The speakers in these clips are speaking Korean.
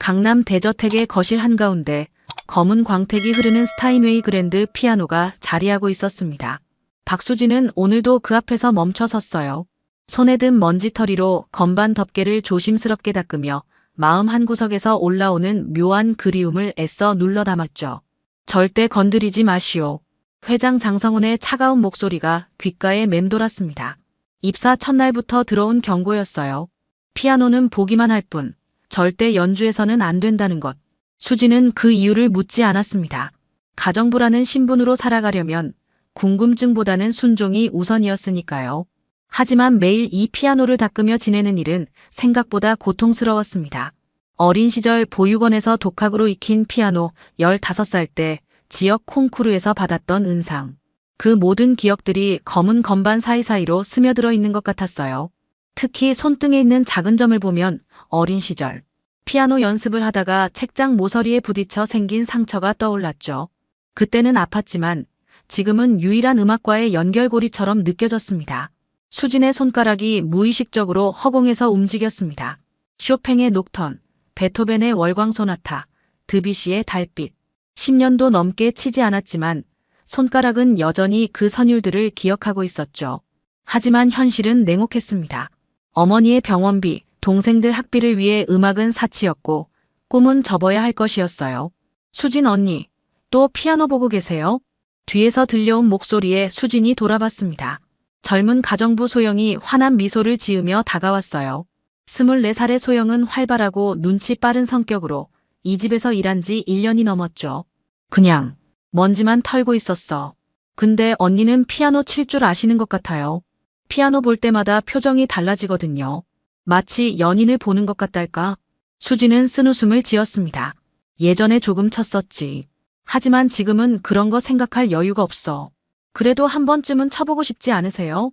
강남 대저택의 거실 한가운데 검은 광택이 흐르는 스타인웨이 그랜드 피아노가 자리하고 있었습니다. 박수진은 오늘도 그 앞에서 멈춰 섰어요. 손에 든 먼지털이로 건반 덮개를 조심스럽게 닦으며 마음 한구석에서 올라오는 묘한 그리움을 애써 눌러 담았죠. 절대 건드리지 마시오. 회장 장성훈의 차가운 목소리가 귓가에 맴돌았습니다. 입사 첫날부터 들어온 경고였어요. 피아노는 보기만 할 뿐 절대 연주해서는 안 된다는 것. 수진은 그 이유를 묻지 않았습니다. 가정부라는 신분으로 살아가려면 궁금증보다는 순종이 우선이었으니까요. 하지만 매일 이 피아노를 닦으며 지내는 일은 생각보다 고통스러웠습니다. 어린 시절 보육원에서 독학으로 익힌 피아노, 15살 때 지역 콩쿠르에서 받았던 은상. 그 모든 기억들이 검은 건반 사이사이로 스며들어 있는 것 같았어요. 특히 손등에 있는 작은 점을 보면 어린 시절 피아노 연습을 하다가 책장 모서리에 부딪혀 생긴 상처가 떠올랐죠. 그때는 아팠지만 지금은 유일한 음악과의 연결고리처럼 느껴졌습니다. 수진의 손가락이 무의식적으로 허공에서 움직였습니다. 쇼팽의 녹턴, 베토벤의 월광소나타, 드뷔시의 달빛. 10년도 넘게 치지 않았지만 손가락은 여전히 그 선율들을 기억하고 있었죠. 하지만 현실은 냉혹했습니다. 어머니의 병원비, 동생들 학비를 위해 음악은 사치였고 꿈은 접어야 할 것이었어요. 수진 언니, 또 피아노 보고 계세요? 뒤에서 들려온 목소리에 수진이 돌아봤습니다. 젊은 가정부 소영이 환한 미소를 지으며 다가왔어요. 24살의 소영은 활발하고 눈치 빠른 성격으로 이 집에서 일한 지 1년이 넘었죠. 그냥 먼지만 털고 있었어. 근데 언니는 피아노 칠 줄 아시는 것 같아요. 피아노 볼 때마다 표정이 달라지거든요. 마치 연인을 보는 것 같달까? 수지는 쓴웃음을 지었습니다. 예전에 조금 쳤었지. 하지만 지금은 그런 거 생각할 여유가 없어. 그래도 한 번쯤은 쳐보고 싶지 않으세요?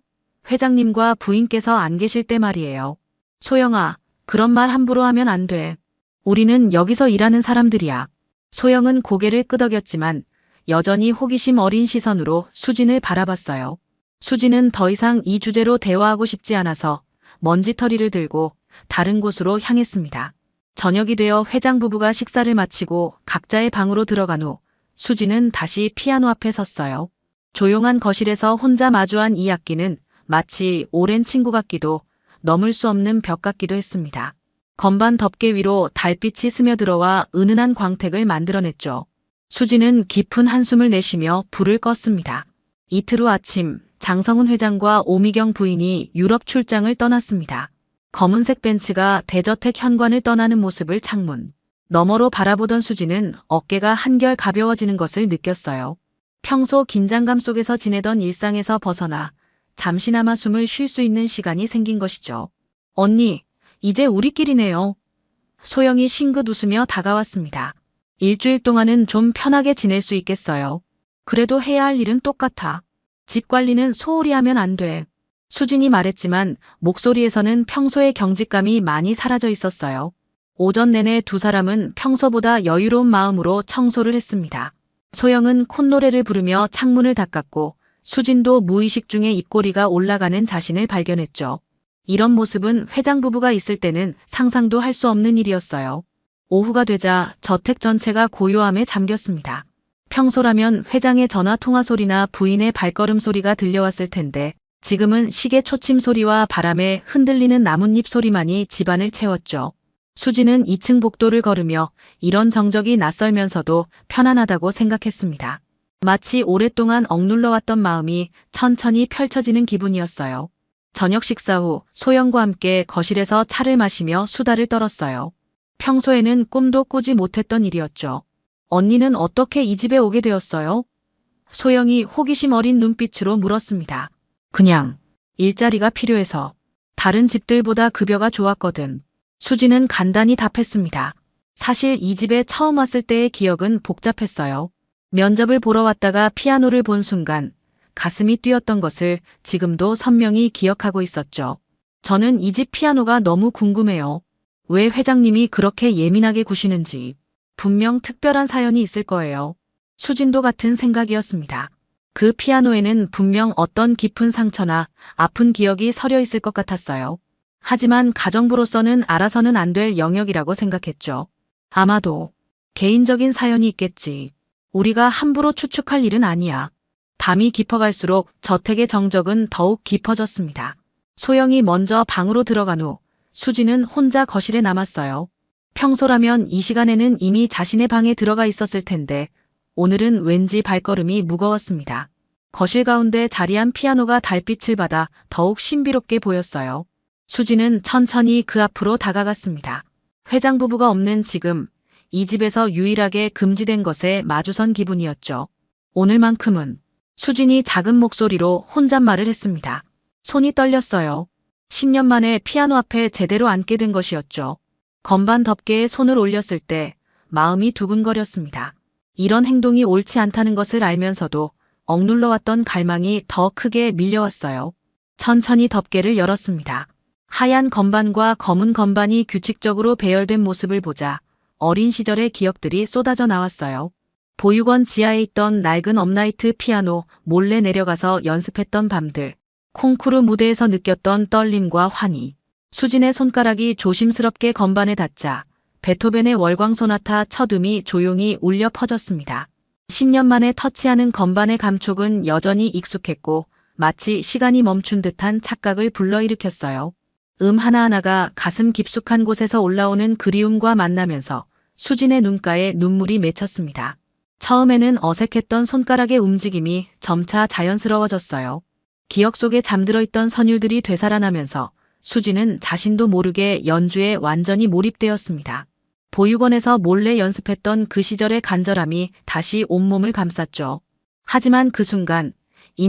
회장님과 부인께서 안 계실 때 말이에요. 소영아, 그런 말 함부로 하면 안 돼. 우리는 여기서 일하는 사람들이야. 소영은 고개를 끄덕였지만 여전히 호기심 어린 시선으로 수진을 바라봤어요. 수진은 더 이상 이 주제로 대화하고 싶지 않아서 먼지털이를 들고 다른 곳으로 향했습니다. 저녁이 되어 회장 부부가 식사를 마치고 각자의 방으로 들어간 후 수진은 다시 피아노 앞에 섰어요. 조용한 거실에서 혼자 마주한 이 악기는 마치 오랜 친구 같기도 넘을 수 없는 벽 같기도 했습니다. 건반 덮개 위로 달빛이 스며들어와 은은한 광택을 만들어냈죠. 수진은 깊은 한숨을 내쉬며 불을 껐습니다. 이틀 후 아침, 장성훈 회장과 오미경 부인이 유럽 출장을 떠났습니다. 검은색 벤츠가 대저택 현관을 떠나는 모습을 창문 너머로 바라보던 수진은 어깨가 한결 가벼워지는 것을 느꼈어요. 평소 긴장감 속에서 지내던 일상에서 벗어나 잠시나마 숨을 쉴 수 있는 시간이 생긴 것이죠. 언니, 이제 우리끼리네요. 소영이 싱긋 웃으며 다가왔습니다. 일주일 동안은 좀 편하게 지낼 수 있겠어요. 그래도 해야 할 일은 똑같아. 집 관리는 소홀히 하면 안 돼. 수진이 말했지만 목소리에서는 평소의 경직감이 많이 사라져 있었어요. 오전 내내 두 사람은 평소보다 여유로운 마음으로 청소를 했습니다. 소영은 콧노래를 부르며 창문을 닦았고 수진도 무의식 중에 입꼬리가 올라가는 자신을 발견했죠. 이런 모습은 회장 부부가 있을 때는 상상도 할 수 없는 일이었어요. 오후가 되자 저택 전체가 고요함에 잠겼습니다. 평소라면 회장의 전화 통화 소리나 부인의 발걸음 소리가 들려왔을 텐데 지금은 시계 초침 소리와 바람에 흔들리는 나뭇잎 소리만이 집안을 채웠죠. 수지는 2층 복도를 걸으며 이런 정적이 낯설면서도 편안하다고 생각했습니다. 마치 오랫동안 억눌러왔던 마음이 천천히 펼쳐지는 기분이었어요. 저녁 식사 후 소영과 함께 거실에서 차를 마시며 수다를 떨었어요. 평소에는 꿈도 꾸지 못했던 일이었죠. 언니는 어떻게 이 집에 오게 되었어요? 소영이 호기심 어린 눈빛으로 물었습니다. 그냥 일자리가 필요해서. 다른 집들보다 급여가 좋았거든. 수지는 간단히 답했습니다. 사실 이 집에 처음 왔을 때의 기억은 복잡했어요. 면접을 보러 왔다가 피아노를 본 순간 가슴이 뛰었던 것을 지금도 선명히 기억하고 있었죠. 저는 이 집 피아노가 너무 궁금해요. 왜 회장님이 그렇게 예민하게 구시는지. 분명 특별한 사연이 있을 거예요. 수진도 같은 생각이었습니다. 그 피아노에는 분명 어떤 깊은 상처나 아픈 기억이 서려 있을 것 같았어요. 하지만 가정부로서는 알아서는 안 될 영역이라고 생각했죠. 아마도 개인적인 사연이 있겠지. 우리가 함부로 추측할 일은 아니야. 밤이 깊어갈수록 저택의 정적은 더욱 깊어졌습니다. 소영이 먼저 방으로 들어간 후 수지는 혼자 거실에 남았어요. 평소라면 이 시간에는 이미 자신의 방에 들어가 있었을 텐데 오늘은 왠지 발걸음이 무거웠습니다. 거실 가운데 자리한 피아노가 달빛을 받아 더욱 신비롭게 보였어요. 수지는 천천히 그 앞으로 다가갔습니다. 회장 부부가 없는 지금 이 집에서 유일하게 금지된 것에 마주선 기분이었죠. 오늘만큼은 수진이 작은 목소리로 혼잣말을 했습니다. 손이 떨렸어요. 10년 만에 피아노 앞에 제대로 앉게 된 것이었죠. 건반 덮개에 손을 올렸을 때 마음이 두근거렸습니다. 이런 행동이 옳지 않다는 것을 알면서도 억눌러왔던 갈망이 더 크게 밀려왔어요. 천천히 덮개를 열었습니다. 하얀 건반과 검은 건반이 규칙적으로 배열된 모습을 보자 어린 시절의 기억들이 쏟아져 나왔어요. 보육원 지하에 있던 낡은 업라이트 피아노 몰래 내려가서 연습했던 밤들, 콩쿠르 무대에서 느꼈던 떨림과 환희, 수진의 손가락이 조심스럽게 건반에 닿자 베토벤의 월광 소나타 첫 음이 조용히 울려 퍼졌습니다. 10년 만에 터치하는 건반의 감촉은 여전히 익숙했고 마치 시간이 멈춘 듯한 착각을 불러일으켰어요. 하나하나가 가슴 깊숙한 곳에서 올라오는 그리움과 만나면서 수진의 눈가에 눈물이 맺혔습니다. 처음에는 어색했던 손가락의 움직임이 점차 자연스러워졌어요. 기억 속에 잠들어 있던 선율들이 되살아나면서 수진은 자신도 모르게 연주에 완전히 몰입되었습니다. 보육원에서 몰래 연습했던 그 시절의 간절함이 다시 온몸을 감쌌죠. 하지만 그 순간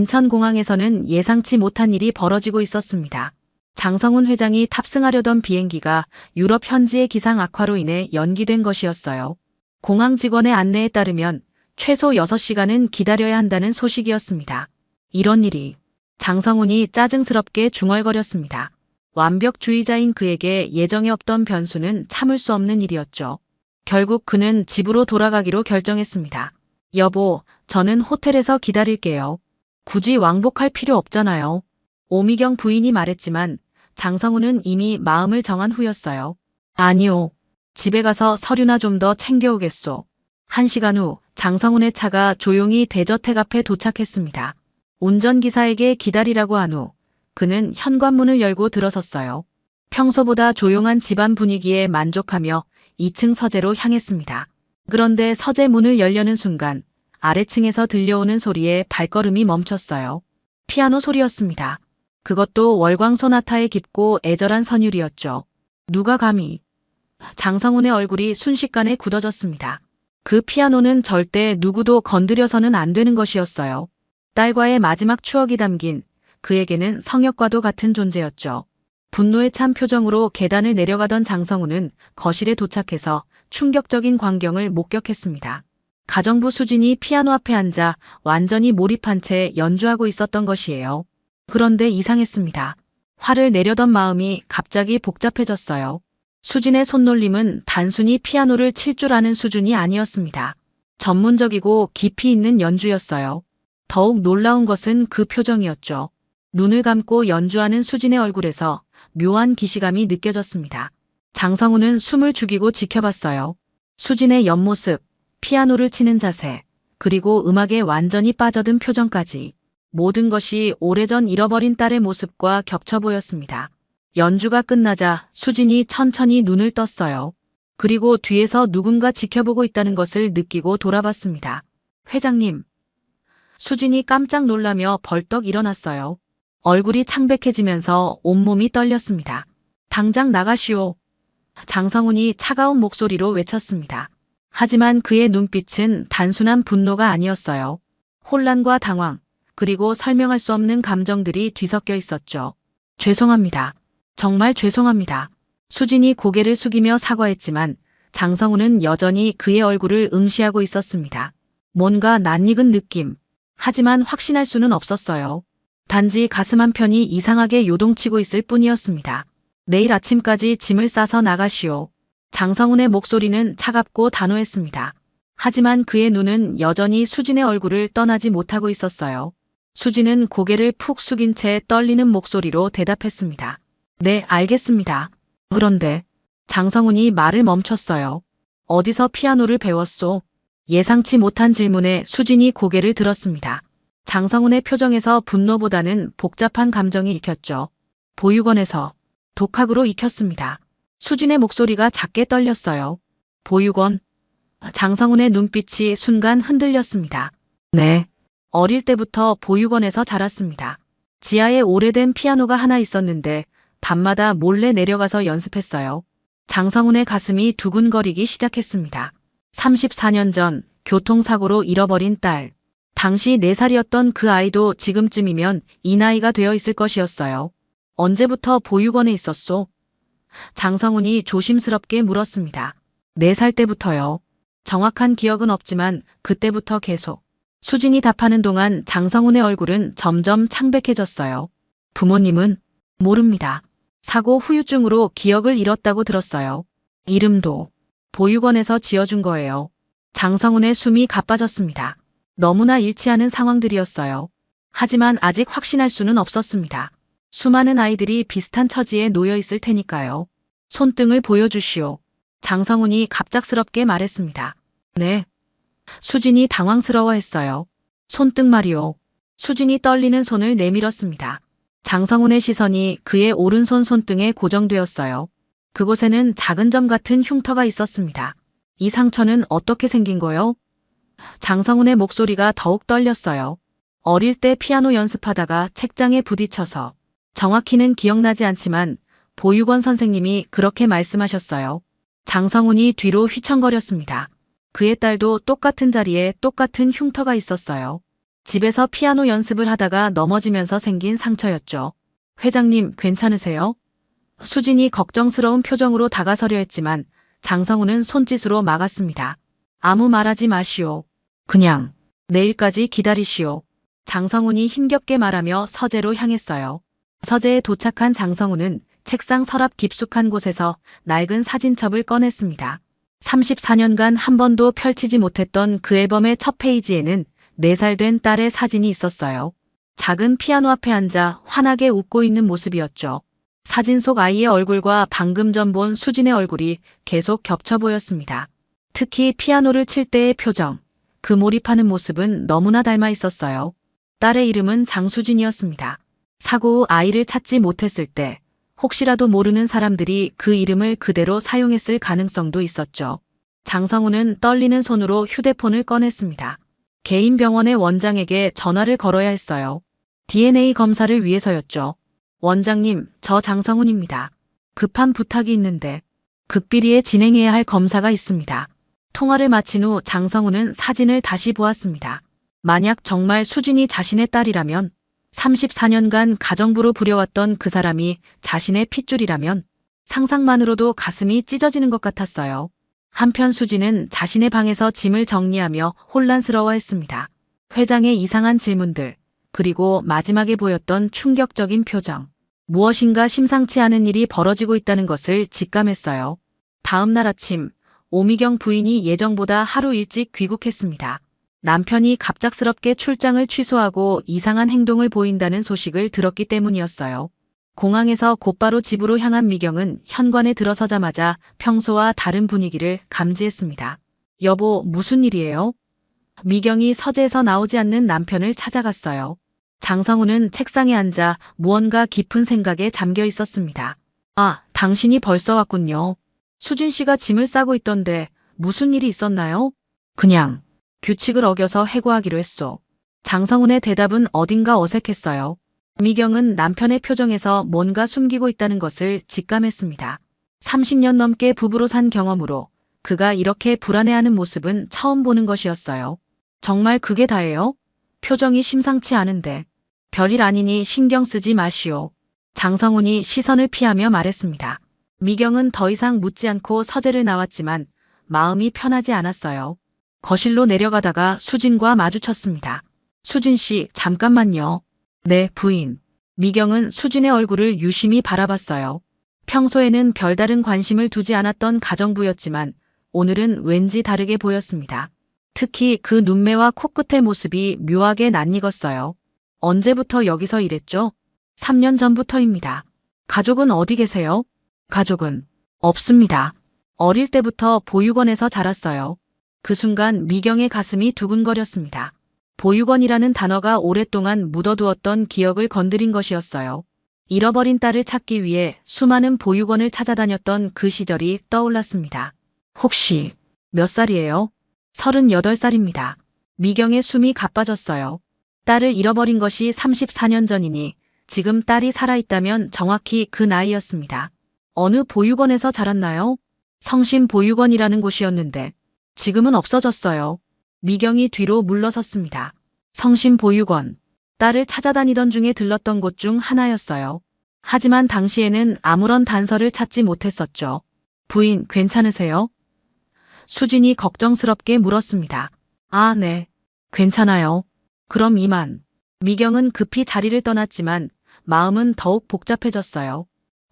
인천공항에서는 예상치 못한 일이 벌어지고 있었습니다. 장성훈 회장이 탑승하려던 비행기가 유럽 현지의 기상 악화로 인해 연기된 것이었어요. 공항 직원의 안내에 따르면 최소 6시간은 기다려야 한다는 소식이었습니다. 이런 일이 장성훈이 짜증스럽게 중얼거렸습니다. 완벽주의자인 그에게 예정에 없던 변수는 참을 수 없는 일이었죠. 결국 그는 집으로 돌아가기로 결정했습니다. 여보, 저는 호텔에서 기다릴게요. 굳이 왕복할 필요 없잖아요. 오미경 부인이 말했지만 장성훈은 이미 마음을 정한 후였어요. 아니요. 집에 가서 서류나 좀 더 챙겨오겠소. 1시간 후 장성훈의 차가 조용히 대저택 앞에 도착했습니다. 운전기사에게 기다리라고 한 후 그는 현관문을 열고 들어섰어요. 평소보다 조용한 집안 분위기에 만족하며 2층 서재로 향했습니다. 그런데 서재 문을 열려는 순간 아래층에서 들려오는 소리에 발걸음이 멈췄어요. 피아노 소리였습니다. 그것도 월광 소나타의 깊고 애절한 선율이었죠. 누가 감히. 장성훈의 얼굴이 순식간에 굳어졌습니다. 그 피아노는 절대 누구도 건드려서는 안 되는 것이었어요. 딸과의 마지막 추억이 담긴 그에게는 성역과도 같은 존재였죠. 분노에 찬 표정으로 계단을 내려가던 장성훈은 거실에 도착해서 충격적인 광경을 목격했습니다. 가정부 수진이 피아노 앞에 앉아 완전히 몰입한 채 연주하고 있었던 것이에요. 그런데 이상했습니다. 화를 내려던 마음이 갑자기 복잡해졌어요. 수진의 손놀림은 단순히 피아노를 칠 줄 아는 수준이 아니었습니다. 전문적이고 깊이 있는 연주였어요. 더욱 놀라운 것은 그 표정이었죠. 눈을 감고 연주하는 수진의 얼굴에서 묘한 기시감이 느껴졌습니다. 장성훈은 숨을 죽이고 지켜봤어요. 수진의 옆모습, 피아노를 치는 자세, 그리고 음악에 완전히 빠져든 표정까지. 모든 것이 오래전 잃어버린 딸의 모습과 겹쳐 보였습니다. 연주가 끝나자 수진이 천천히 눈을 떴어요. 그리고 뒤에서 누군가 지켜보고 있다는 것을 느끼고 돌아봤습니다. 회장님. 수진이 깜짝 놀라며 벌떡 일어났어요. 얼굴이 창백해지면서 온몸이 떨렸습니다. 당장 나가시오. 장성훈이 차가운 목소리로 외쳤습니다. 하지만 그의 눈빛은 단순한 분노가 아니었어요. 혼란과 당황, 그리고 설명할 수 없는 감정들이 뒤섞여 있었죠. 죄송합니다. 정말 죄송합니다. 수진이 고개를 숙이며 사과했지만 장성훈은 여전히 그의 얼굴을 응시하고 있었습니다. 뭔가 낯익은 느낌. 하지만 확신할 수는 없었어요. 단지 가슴 한편이 이상하게 요동치고 있을 뿐이었습니다. 내일 아침까지 짐을 싸서 나가시오. 장성훈의 목소리는 차갑고 단호했습니다. 하지만 그의 눈은 여전히 수진의 얼굴을 떠나지 못하고 있었어요. 수진은 고개를 푹 숙인 채 떨리는 목소리로 대답했습니다. 네, 알겠습니다. 그런데 장성훈이 말을 멈췄어요. 어디서 피아노를 배웠소? 예상치 못한 질문에 수진이 고개를 들었습니다. 장성훈의 표정에서 분노보다는 복잡한 감정이 익혔죠. 보육원에서 독학으로 익혔습니다. 수진의 목소리가 작게 떨렸어요. 보육원. 장성훈의 눈빛이 순간 흔들렸습니다. 네. 어릴 때부터 보육원에서 자랐습니다. 지하에 오래된 피아노가 하나 있었는데 밤마다 몰래 내려가서 연습했어요. 장성훈의 가슴이 두근거리기 시작했습니다. 34년 전 교통사고로 잃어버린 딸. 당시 4살이었던 그 아이도 지금쯤이면 이 나이가 되어 있을 것이었어요. 언제부터 보육원에 있었소? 장성훈이 조심스럽게 물었습니다. 4살 때부터요. 정확한 기억은 없지만 그때부터 계속. 수진이 답하는 동안 장성훈의 얼굴은 점점 창백해졌어요. 부모님은? 모릅니다. 사고 후유증으로 기억을 잃었다고 들었어요. 이름도 보육원에서 지어준 거예요. 장성훈의 숨이 가빠졌습니다. 너무나 일치하는 상황들이었어요. 하지만 아직 확신할 수는 없었습니다. 수많은 아이들이 비슷한 처지에 놓여 있을 테니까요. 손등을 보여주시오. 장성훈이 갑작스럽게 말했습니다. 네. 수진이 당황스러워했어요. 손등 말이오. 수진이 떨리는 손을 내밀었습니다. 장성훈의 시선이 그의 오른손 손등에 고정되었어요. 그곳에는 작은 점 같은 흉터가 있었습니다. 이 상처는 어떻게 생긴 거요? 장성훈의 목소리가 더욱 떨렸어요. 어릴 때 피아노 연습하다가 책장에 부딪혀서. 정확히는 기억나지 않지만 보육원 선생님이 그렇게 말씀하셨어요. 장성훈이 뒤로 휘청거렸습니다. 그의 딸도 똑같은 자리에 똑같은 흉터가 있었어요. 집에서 피아노 연습을 하다가 넘어지면서 생긴 상처였죠. 회장님, 괜찮으세요? 수진이 걱정스러운 표정으로 다가서려 했지만 장성훈은 손짓으로 막았습니다. 아무 말하지 마시오. 그냥 내일까지 기다리시오. 장성훈이 힘겹게 말하며 서재로 향했어요. 서재에 도착한 장성훈은 책상 서랍 깊숙한 곳에서 낡은 사진첩을 꺼냈습니다. 34년간 한 번도 펼치지 못했던 그 앨범의 첫 페이지에는 4살 된 딸의 사진이 있었어요. 작은 피아노 앞에 앉아 환하게 웃고 있는 모습이었죠. 사진 속 아이의 얼굴과 방금 전 본 수진의 얼굴이 계속 겹쳐 보였습니다. 특히 피아노를 칠 때의 표정, 그 몰입하는 모습은 너무나 닮아 있었어요. 딸의 이름은 장수진이었습니다. 사고 후 아이를 찾지 못했을 때 혹시라도 모르는 사람들이 그 이름을 그대로 사용했을 가능성도 있었죠. 장성훈은 떨리는 손으로 휴대폰을 꺼냈습니다. 개인 병원의 원장에게 전화를 걸어야 했어요. DNA 검사를 위해서였죠. 원장님, 저 장성훈입니다. 급한 부탁이 있는데 극비리에 진행해야 할 검사가 있습니다. 통화를 마친 후 장성훈은 사진을 다시 보았습니다. 만약 정말 수진이 자신의 딸이라면 34년간 가정부로 부려왔던 그 사람이 자신의 핏줄이라면 상상만으로도 가슴이 찢어지는 것 같았어요. 한편 수진은 자신의 방에서 짐을 정리하며 혼란스러워했습니다. 회장의 이상한 질문들, 그리고 마지막에 보였던 충격적인 표정. 무엇인가 심상치 않은 일이 벌어지고 있다는 것을 직감했어요. 다음 날 아침, 오미경 부인이 예정보다 하루 일찍 귀국했습니다. 남편이 갑작스럽게 출장을 취소하고 이상한 행동을 보인다는 소식을 들었기 때문이었어요. 공항에서 곧바로 집으로 향한 미경은 현관에 들어서자마자 평소와 다른 분위기를 감지했습니다. 여보, 무슨 일이에요? 미경이 서재에서 나오지 않는 남편을 찾아갔어요. 장성훈은 책상에 앉아 무언가 깊은 생각에 잠겨 있었습니다. 아, 당신이 벌써 왔군요. 수진 씨가 짐을 싸고 있던데 무슨 일이 있었나요? 그냥 규칙을 어겨서 해고하기로 했소. 장성훈의 대답은 어딘가 어색했어요. 미경은 남편의 표정에서 뭔가 숨기고 있다는 것을 직감했습니다. 30년 넘게 부부로 산 경험으로 그가 이렇게 불안해하는 모습은 처음 보는 것이었어요. 정말 그게 다예요? 표정이 심상치 않은데. 별일 아니니 신경 쓰지 마시오. 장성훈이 시선을 피하며 말했습니다. 미경은 더 이상 묻지 않고 서재를 나왔지만 마음이 편하지 않았어요. 거실로 내려가다가 수진과 마주쳤습니다. 수진 씨, 잠깐만요. 네, 부인. 미경은 수진의 얼굴을 유심히 바라봤어요. 평소에는 별다른 관심을 두지 않았던 가정부였지만 오늘은 왠지 다르게 보였습니다. 특히 그 눈매와 코끝의 모습이 묘하게 낯익었어요. 언제부터 여기서 일했죠? 3년 전부터입니다. 가족은 어디 계세요? 가족은 없습니다. 어릴 때부터 보육원에서 자랐어요. 그 순간 미경의 가슴이 두근거렸습니다. 보육원이라는 단어가 오랫동안 묻어두었던 기억을 건드린 것이었어요. 잃어버린 딸을 찾기 위해 수많은 보육원을 찾아다녔던 그 시절이 떠올랐습니다. 혹시 몇 살이에요? 38살입니다. 미경의 숨이 가빠졌어요. 딸을 잃어버린 것이 34년 전이니 지금 딸이 살아있다면 정확히 그 나이였습니다. 어느 보육원에서 자랐나요? 성심보육원이라는 곳이었는데 지금은 없어졌어요. 미경이 뒤로 물러섰습니다. 성심보육원. 딸을 찾아다니던 중에 들렀던 곳 중 하나였어요. 하지만 당시에는 아무런 단서를 찾지 못했었죠. 부인, 괜찮으세요? 수진이 걱정스럽게 물었습니다. 아, 네. 괜찮아요. 그럼 이만. 미경은 급히 자리를 떠났지만 마음은 더욱 복잡해졌어요.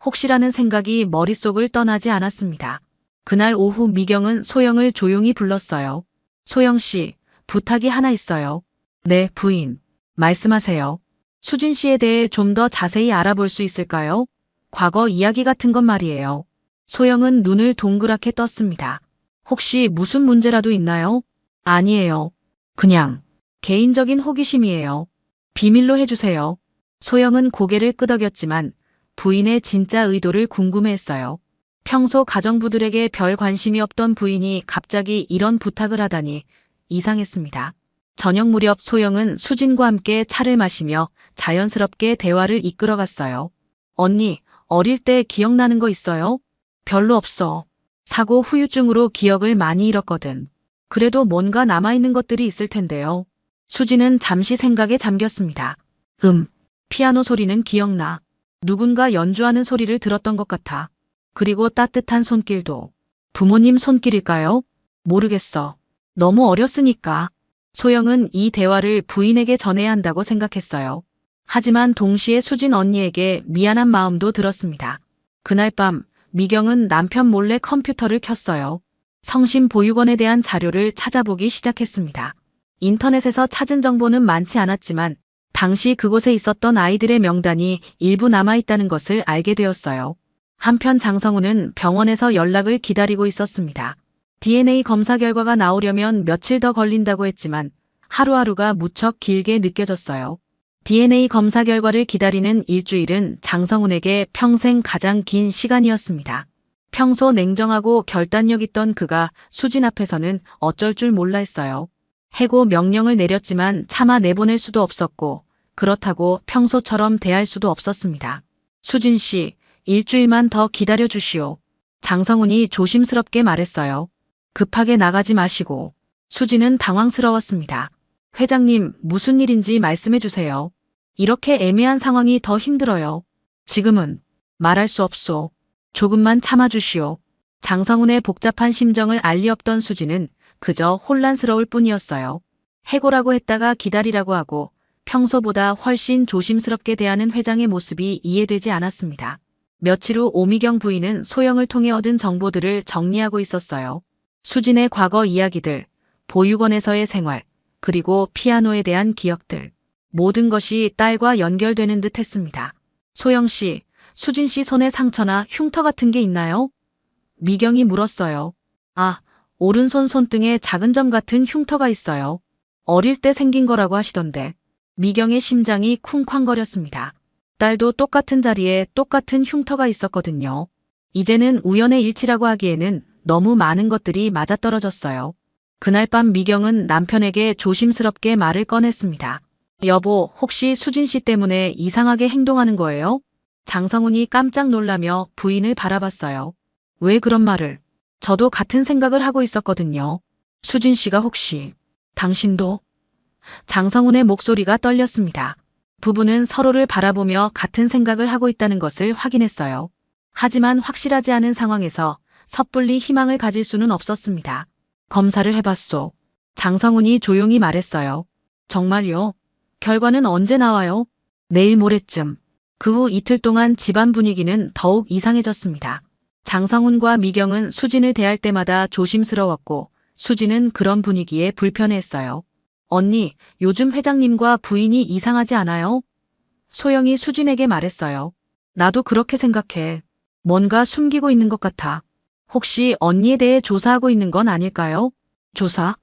혹시라는 생각이 머릿속을 떠나지 않았습니다. 그날 오후 미경은 소영을 조용히 불렀어요. 소영 씨, 부탁이 하나 있어요. 네, 부인. 말씀하세요. 수진 씨에 대해 좀 더 자세히 알아볼 수 있을까요? 과거 이야기 같은 것 말이에요. 소영은 눈을 동그랗게 떴습니다. 혹시 무슨 문제라도 있나요? 아니에요. 그냥 개인적인 호기심이에요. 비밀로 해주세요. 소영은 고개를 끄덕였지만 부인의 진짜 의도를 궁금해했어요. 평소 가정부들에게 별 관심이 없던 부인이 갑자기 이런 부탁을 하다니 이상했습니다. 저녁 무렵 소영은 수진과 함께 차를 마시며 자연스럽게 대화를 이끌어갔어요. 언니, 어릴 때 기억나는 거 있어요? 별로 없어. 사고 후유증으로 기억을 많이 잃었거든. 그래도 뭔가 남아있는 것들이 있을 텐데요. 수진은 잠시 생각에 잠겼습니다. 피아노 소리는 기억나. 누군가 연주하는 소리를 들었던 것 같아. 그리고 따뜻한 손길도. 부모님 손길일까요? 모르겠어. 너무 어렸으니까. 소영은 이 대화를 부인에게 전해야 한다고 생각했어요. 하지만 동시에 수진 언니에게 미안한 마음도 들었습니다. 그날 밤 미경은 남편 몰래 컴퓨터를 켰어요. 성심보육원에 대한 자료를 찾아보기 시작했습니다. 인터넷에서 찾은 정보는 많지 않았지만 당시 그곳에 있었던 아이들의 명단이 일부 남아있다는 것을 알게 되었어요. 한편 장성우는 병원에서 연락을 기다리고 있었습니다. DNA 검사 결과가 나오려면 며칠 더 걸린다고 했지만 하루하루가 무척 길게 느껴졌어요. DNA 검사 결과를 기다리는 일주일은 장성훈에게 평생 가장 긴 시간이었습니다. 평소 냉정하고 결단력 있던 그가 수진 앞에서는 어쩔 줄 몰라 했어요. 해고 명령을 내렸지만 차마 내보낼 수도 없었고 그렇다고 평소처럼 대할 수도 없었습니다. 수진 씨, 일주일만 더 기다려 주시오. 장성훈이 조심스럽게 말했어요. 급하게 나가지 마시고. 수진은 당황스러웠습니다. 회장님, 무슨 일인지 말씀해 주세요. 이렇게 애매한 상황이 더 힘들어요. 지금은 말할 수 없소. 조금만 참아주시오. 장성훈의 복잡한 심정을 알 리 없던 수진은 그저 혼란스러울 뿐이었어요. 해고라고 했다가 기다리라고 하고 평소보다 훨씬 조심스럽게 대하는 회장의 모습이 이해되지 않았습니다. 며칠 후 오미경 부인은 소영을 통해 얻은 정보들을 정리하고 있었어요. 수진의 과거 이야기들, 보육원에서의 생활, 그리고 피아노에 대한 기억들. 모든 것이 딸과 연결되는 듯 했습니다. 소영 씨, 수진 씨 손에 상처나 흉터 같은 게 있나요? 미경이 물었어요. 아, 오른손 손등에 작은 점 같은 흉터가 있어요. 어릴 때 생긴 거라고 하시던데. 미경의 심장이 쿵쾅거렸습니다. 딸도 똑같은 자리에 똑같은 흉터가 있었거든요. 이제는 우연의 일치라고 하기에는 너무 많은 것들이 맞아떨어졌어요. 그날 밤 미경은 남편에게 조심스럽게 말을 꺼냈습니다. 여보, 혹시 수진 씨 때문에 이상하게 행동하는 거예요? 장성훈이 깜짝 놀라며 부인을 바라봤어요. 왜 그런 말을? 저도 같은 생각을 하고 있었거든요. 수진 씨가 혹시 당신도? 장성훈의 목소리가 떨렸습니다. 부부는 서로를 바라보며 같은 생각을 하고 있다는 것을 확인했어요. 하지만 확실하지 않은 상황에서 섣불리 희망을 가질 수는 없었습니다. 검사를 해봤소. 장성훈이 조용히 말했어요. 정말요? 결과는 언제 나와요? 내일 모레쯤. 그 후 이틀 동안 집안 분위기는 더욱 이상해졌습니다. 장성훈과 미경은 수진을 대할 때마다 조심스러웠고 수진은 그런 분위기에 불편해했어요. 언니, 요즘 회장님과 부인이 이상하지 않아요? 소영이 수진에게 말했어요. 나도 그렇게 생각해. 뭔가 숨기고 있는 것 같아. 혹시 언니에 대해 조사하고 있는 건 아닐까요? 조사?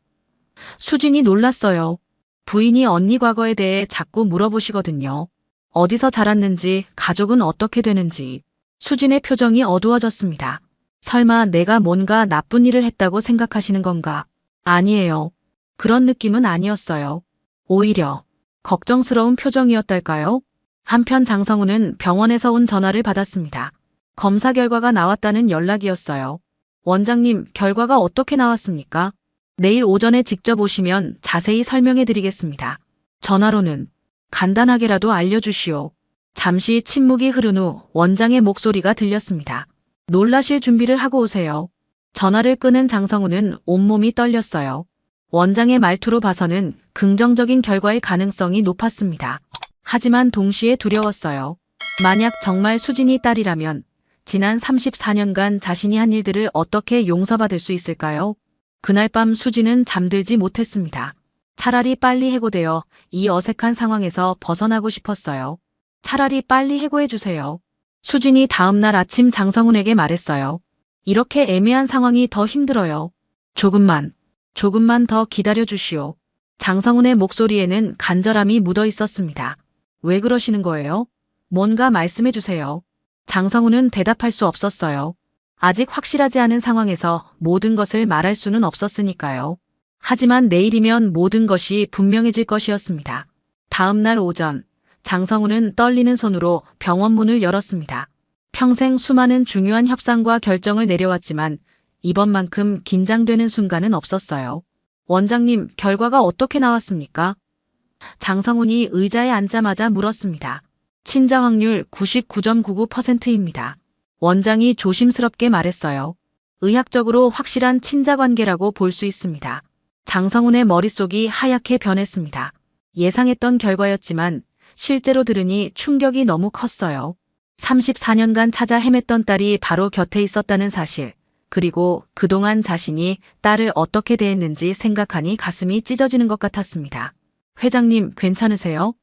수진이 놀랐어요. 부인이 언니 과거에 대해 자꾸 물어보시거든요. 어디서 자랐는지, 가족은 어떻게 되는지. 수진의 표정이 어두워졌습니다. 설마 내가 뭔가 나쁜 일을 했다고 생각하시는 건가? 아니에요. 그런 느낌은 아니었어요. 오히려 걱정스러운 표정이었달까요? 한편 장성우는 병원에서 온 전화를 받았습니다. 검사 결과가 나왔다는 연락이었어요. 원장님, 결과가 어떻게 나왔습니까? 내일 오전에 직접 오시면 자세히 설명해 드리겠습니다. 전화로는 간단하게라도 알려주시오. 잠시 침묵이 흐른 후 원장의 목소리가 들렸습니다. 놀라실 준비를 하고 오세요. 전화를 끊은 장성우는 온몸이 떨렸어요. 원장의 말투로 봐서는 긍정적인 결과의 가능성이 높았습니다. 하지만 동시에 두려웠어요. 만약 정말 수진이 딸이라면 지난 34년간 자신이 한 일들을 어떻게 용서받을 수 있을까요? 그날 밤 수진은 잠들지 못했습니다. 차라리 빨리 해고되어 이 어색한 상황에서 벗어나고 싶었어요. 차라리 빨리 해고해주세요. 수진이 다음날 아침 장성훈에게 말했어요. 이렇게 애매한 상황이 더 힘들어요. 조금만 더 기다려주시오. 장성훈의 목소리에는 간절함이 묻어 있었습니다. 왜 그러시는 거예요? 뭔가 말씀해주세요. 장성훈은 대답할 수 없었어요. 아직 확실하지 않은 상황에서 모든 것을 말할 수는 없었으니까요. 하지만 내일이면 모든 것이 분명해질 것이었습니다. 다음 날 오전, 장성훈은 떨리는 손으로 병원 문을 열었습니다. 평생 수많은 중요한 협상과 결정을 내려왔지만 이번만큼 긴장되는 순간은 없었어요. 원장님, 결과가 어떻게 나왔습니까? 장성훈이 의자에 앉자마자 물었습니다. 친자 확률 99.99%입니다. 원장이 조심스럽게 말했어요. 의학적으로 확실한 친자 관계라고 볼 수 있습니다. 장성훈의 머릿속이 하얗게 변했습니다. 예상했던 결과였지만 실제로 들으니 충격이 너무 컸어요. 34년간 찾아 헤맸던 딸이 바로 곁에 있었다는 사실, 그리고 그동안 자신이 딸을 어떻게 대했는지 생각하니 가슴이 찢어지는 것 같았습니다. 회장님, 괜찮으세요?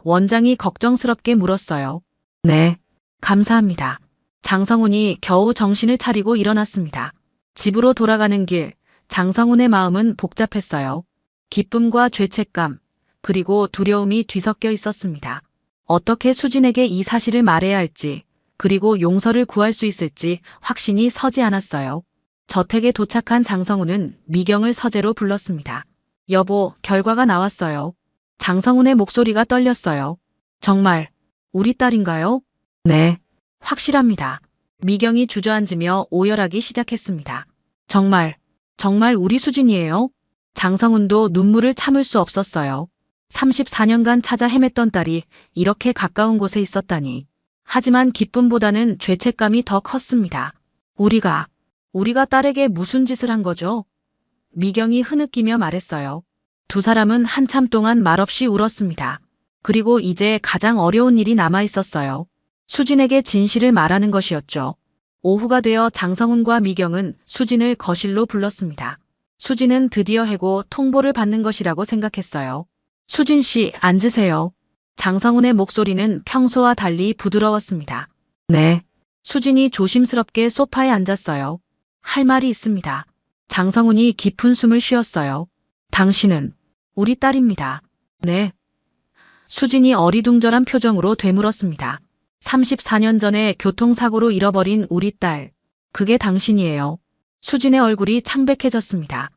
원장이 걱정스럽게 물었어요. 네, 감사합니다. 장성훈이 겨우 정신을 차리고 일어났습니다. 집으로 돌아가는 길, 장성훈의 마음은 복잡했어요. 기쁨과 죄책감, 그리고 두려움이 뒤섞여 있었습니다. 어떻게 수진에게 이 사실을 말해야 할지, 그리고 용서를 구할 수 있을지 확신이 서지 않았어요. 저택에 도착한 장성훈은 미경을 서재로 불렀습니다. 여보, 결과가 나왔어요. 장성훈의 목소리가 떨렸어요. 정말 우리 딸인가요? 네, 확실합니다. 미경이 주저앉으며 오열하기 시작했습니다. 정말 우리 수진이에요? 장성훈도 눈물을 참을 수 없었어요. 34년간 찾아 헤맸던 딸이 이렇게 가까운 곳에 있었다니. 하지만 기쁨보다는 죄책감이 더 컸습니다. 우리가 딸에게 무슨 짓을 한 거죠? 미경이 흐느끼며 말했어요. 두 사람은 한참 동안 말없이 울었습니다. 그리고 이제 가장 어려운 일이 남아 있었어요. 수진에게 진실을 말하는 것이었죠. 오후가 되어 장성훈과 미경은 수진을 거실로 불렀습니다. 수진은 드디어 해고 통보를 받는 것이라고 생각했어요. 수진 씨, 앉으세요. 장성훈의 목소리는 평소와 달리 부드러웠습니다. 네. 수진이 조심스럽게 소파에 앉았어요. 할 말이 있습니다. 장성훈이 깊은 숨을 쉬었어요. 당신은 우리 딸입니다. 네. 수진이 어리둥절한 표정으로 되물었습니다. 34년 전에 교통사고로 잃어버린 우리 딸. 그게 당신이에요. 수진의 얼굴이 창백해졌습니다.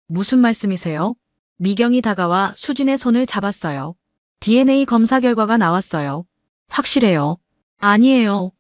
무슨 말씀이세요? 미경이 다가와 수진의 손을 잡았어요. DNA 검사 결과가 나왔어요. 확실해요. 아니에요.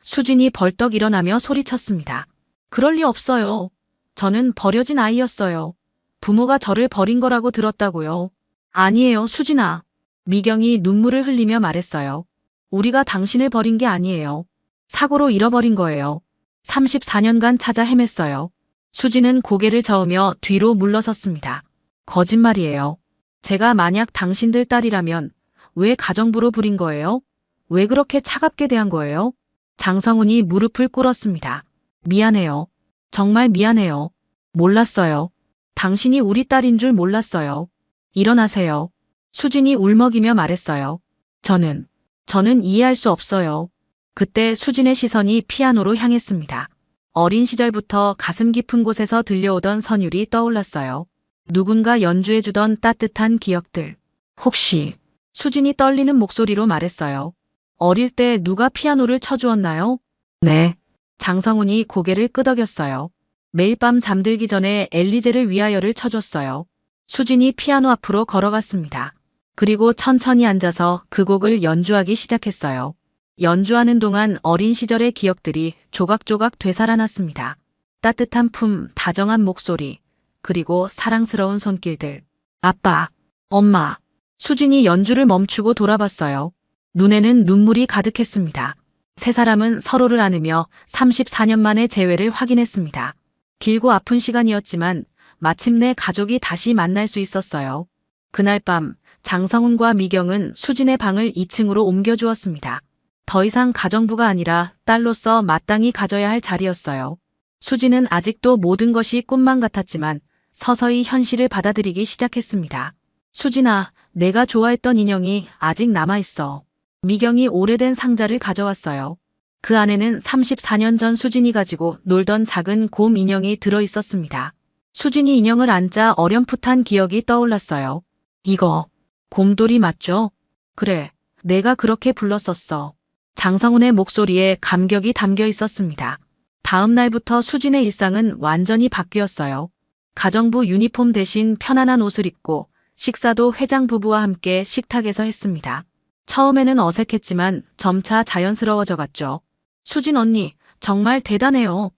수진이 벌떡 일어나며 소리쳤습니다. 그럴 리 없어요. 저는 버려진 아이였어요. 부모가 저를 버린 거라고 들었다고요. 아니에요, 수진아. 미경이 눈물을 흘리며 말했어요. 우리가 당신을 버린 게 아니에요. 사고로 잃어버린 거예요. 34년간 찾아 헤맸어요. 수진은 고개를 저으며 뒤로 물러섰습니다. 거짓말이에요. 제가 만약 당신들 딸이라면 왜 가정부로 부린 거예요? 왜 그렇게 차갑게 대한 거예요? 장성훈이 무릎을 꿇었습니다. 미안해요. 정말 미안해요. 몰랐어요. 당신이 우리 딸인 줄 몰랐어요. 일어나세요. 수진이 울먹이며 말했어요. 저는 이해할 수 없어요. 그때 수진의 시선이 피아노로 향했습니다. 어린 시절부터 가슴 깊은 곳에서 들려오던 선율이 떠올랐어요. 누군가 연주해주던 따뜻한 기억들. 혹시 수진이 떨리는 목소리로 말했어요. 어릴 때 누가 피아노를 쳐주었나요? 네. 장성훈이 고개를 끄덕였어요. 매일 밤 잠들기 전에 엘리제를 위하여를 쳐줬어요. 수진이 피아노 앞으로 걸어갔습니다. 그리고 천천히 앉아서 그 곡을 연주하기 시작했어요. 연주하는 동안 어린 시절의 기억들이 조각조각 되살아났습니다. 따뜻한 품, 다정한 목소리, 그리고 사랑스러운 손길들. 아빠, 엄마. 수진이 연주를 멈추고 돌아봤어요. 눈에는 눈물이 가득했습니다. 세 사람은 서로를 안으며 34년 만의 재회를 확인했습니다. 길고 아픈 시간이었지만 마침내 가족이 다시 만날 수 있었어요. 그날 밤 장성훈과 미경은 수진의 방을 2층으로 옮겨주었습니다. 더 이상 가정부가 아니라 딸로서 마땅히 가져야 할 자리였어요. 수진은 아직도 모든 것이 꿈만 같았지만 서서히 현실을 받아들이기 시작했습니다. 수진아, 내가 좋아했던 인형이 아직 남아있어. 미경이 오래된 상자를 가져왔어요. 그 안에는 34년 전 수진이 가지고 놀던 작은 곰 인형이 들어있었습니다. 수진이 인형을 안자 어렴풋한 기억이 떠올랐어요. 이거 곰돌이 맞죠? 그래, 내가 그렇게 불렀었어. 장성훈의 목소리에 감격이 담겨 있었습니다. 다음 날부터 수진의 일상은 완전히 바뀌었어요. 가정부 유니폼 대신 편안한 옷을 입고 식사도 회장 부부와 함께 식탁에서 했습니다. 처음에는 어색했지만 점차 자연스러워져 갔죠. 수진 언니, 정말 대단해요.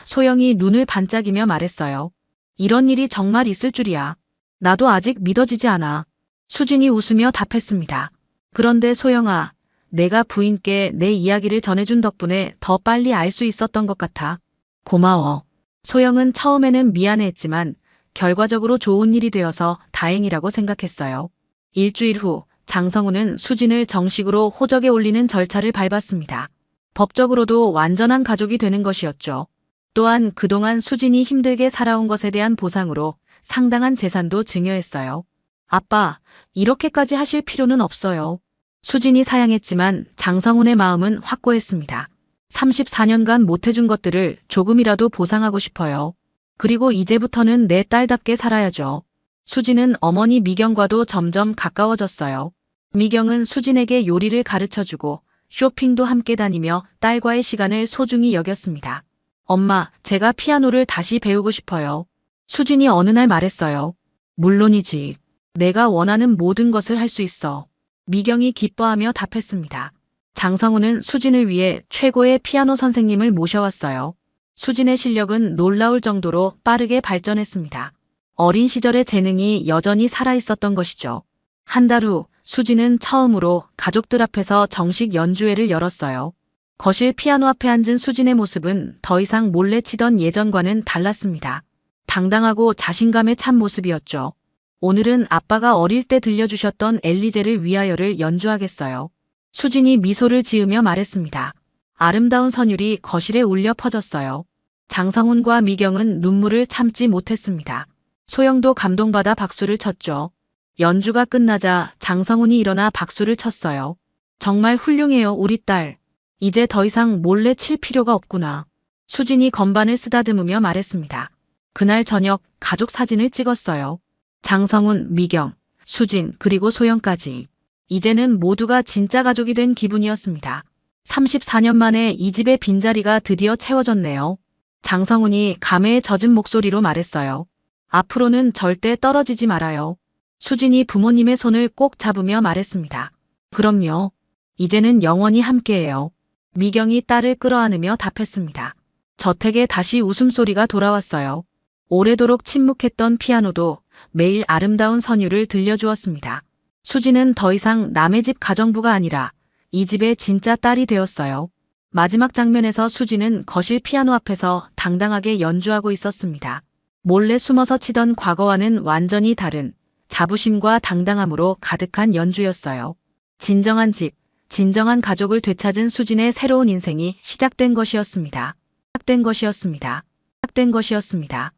소영이 눈을 반짝이며 말했어요. 이런 일이 정말 있을 줄이야. 나도 아직 믿어지지 않아. 수진이 웃으며 답했습니다. 그런데 소영아, 내가 부인께 내 이야기를 전해준 덕분에 더 빨리 알 수 있었던 것 같아. 고마워. 소영은 처음에는 미안해했지만 결과적으로 좋은 일이 되어서 다행이라고 생각했어요. 일주일 후 장성훈은 수진을 정식으로 호적에 올리는 절차를 밟았습니다. 법적으로도 완전한 가족이 되는 것이었죠. 또한 그동안 수진이 힘들게 살아온 것에 대한 보상으로 상당한 재산도 증여했어요. 아빠, 이렇게까지 하실 필요는 없어요. 수진이 사양했지만 장성훈의 마음은 확고했습니다. 34년간 못해준 것들을 조금이라도 보상하고 싶어요. 그리고 이제부터는 내 딸답게 살아야죠. 수진은 어머니 미경과도 점점 가까워졌어요. 미경은 수진에게 요리를 가르쳐주고 쇼핑도 함께 다니며 딸과의 시간을 소중히 여겼습니다. 엄마, 제가 피아노를 다시 배우고 싶어요. 수진이 어느 날 말했어요. 물론이지. 내가 원하는 모든 것을 할 수 있어. 미경이 기뻐하며 답했습니다. 장성훈은 수진을 위해 최고의 피아노 선생님을 모셔왔어요. 수진의 실력은 놀라울 정도로 빠르게 발전했습니다. 어린 시절의 재능이 여전히 살아있었던 것이죠. 한 달 후 수진은 처음으로 가족들 앞에서 정식 연주회를 열었어요. 거실 피아노 앞에 앉은 수진의 모습은 더 이상 몰래 치던 예전과는 달랐습니다. 당당하고 자신감에 찬 모습이었죠. 오늘은 아빠가 어릴 때 들려주셨던 엘리제를 위하여를 연주하겠어요. 수진이 미소를 지으며 말했습니다. 아름다운 선율이 거실에 울려 퍼졌어요. 장성훈과 미경은 눈물을 참지 못했습니다. 소영도 감동받아 박수를 쳤죠. 연주가 끝나자 장성훈이 일어나 박수를 쳤어요. 정말 훌륭해요, 우리 딸. 이제 더 이상 몰래 칠 필요가 없구나. 수진이 건반을 쓰다듬으며 말했습니다. 그날 저녁 가족 사진을 찍었어요. 장성훈, 미경, 수진, 그리고 소영까지. 이제는 모두가 진짜 가족이 된 기분이었습니다. 34년 만에 이 집의 빈자리가 드디어 채워졌네요. 장성훈이 감회에 젖은 목소리로 말했어요. 앞으로는 절대 떨어지지 말아요. 수진이 부모님의 손을 꼭 잡으며 말했습니다. 그럼요. 이제는 영원히 함께해요. 미경이 딸을 끌어안으며 답했습니다. 저택에 다시 웃음소리가 돌아왔어요. 오래도록 침묵했던 피아노도 매일 아름다운 선율을 들려주었습니다. 수진은 더 이상 남의 집 가정부가 아니라 이 집의 진짜 딸이 되었어요. 마지막 장면에서 수진은 거실 피아노 앞에서 당당하게 연주하고 있었습니다. 몰래 숨어서 치던 과거와는 완전히 다른 자부심과 당당함으로 가득한 연주였어요. 진정한 집, 진정한 가족을 되찾은 수진의 새로운 인생이 시작된 것이었습니다. 시작된 것이었습니다. 시작된 것이었습니다.